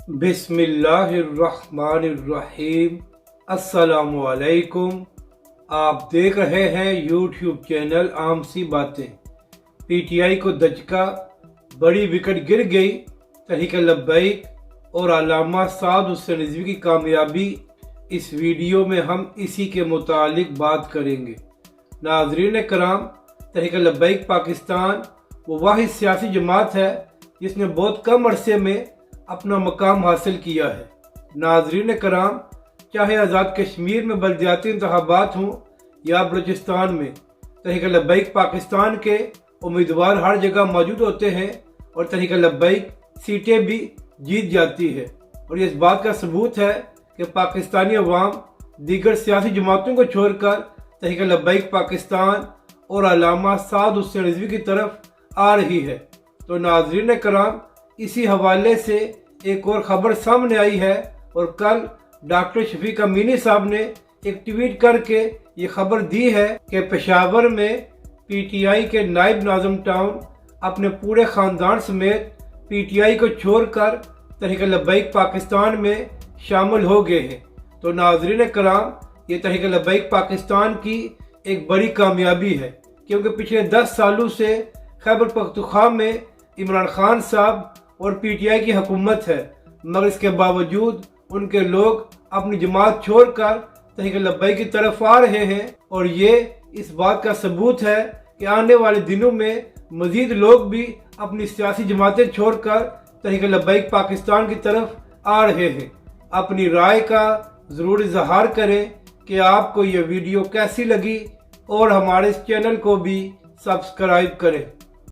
بسم اللہ الرحمن الرحیم۔ السلام علیکم۔ آپ دیکھ رہے ہیں یوٹیوب چینل عام سی باتیں۔ پی ٹی آئی کو دھچکا، بڑی وکٹ گر گئی، تحریک لبیک اور علامہ سعد حسین رضوی کی کامیابی۔ اس ویڈیو میں ہم اسی کے متعلق بات کریں گے۔ ناظرین کرام، تحریک لبیک پاکستان وہ واحد سیاسی جماعت ہے جس نے بہت کم عرصے میں اپنا مقام حاصل کیا ہے۔ ناظرین کرام، چاہے آزاد کشمیر میں بلدیاتی انتخابات ہوں یا بلوچستان میں، تحریک لبیک پاکستان کے امیدوار ہر جگہ موجود ہوتے ہیں اور تحریک لبیک سیٹیں بھی جیت جاتی ہے، اور یہ اس بات کا ثبوت ہے کہ پاکستانی عوام دیگر سیاسی جماعتوں کو چھوڑ کر تحریک لبیک پاکستان اور علامہ سعد حسین رضوی کی طرف آ رہی ہے۔ تو ناظرین کرام، اسی حوالے سے ایک اور خبر سامنے آئی ہے، اور کل ڈاکٹر شفیق امینی صاحب نے ایک ٹویٹ کر کے یہ خبر دی ہے کہ پشاور میں پی ٹی آئی کے نائب ناظم ٹاؤن اپنے پورے خاندان سمیت پی ٹی آئی کو چھوڑ کر تحریک لبیک پاکستان میں شامل ہو گئے ہیں۔ تو ناظرین کرام، یہ تحریک لبیک پاکستان کی ایک بڑی کامیابی ہے، کیونکہ پچھلے 10 سالوں سے خیبر پختونخوا میں عمران خان صاحب اور پی ٹی آئی کی حکومت ہے، مگر اس کے باوجود ان کے لوگ اپنی جماعت چھوڑ کر تحریک لبیک کی طرف آ رہے ہیں، اور یہ اس بات کا ثبوت ہے کہ آنے والے دنوں میں مزید لوگ بھی اپنی سیاسی جماعتیں چھوڑ کر تحریک لبیک پاکستان کی طرف آ رہے ہیں۔ اپنی رائے کا ضرور اظہار کریں کہ آپ کو یہ ویڈیو کیسی لگی، اور ہمارے اس چینل کو بھی سبسکرائب کریں۔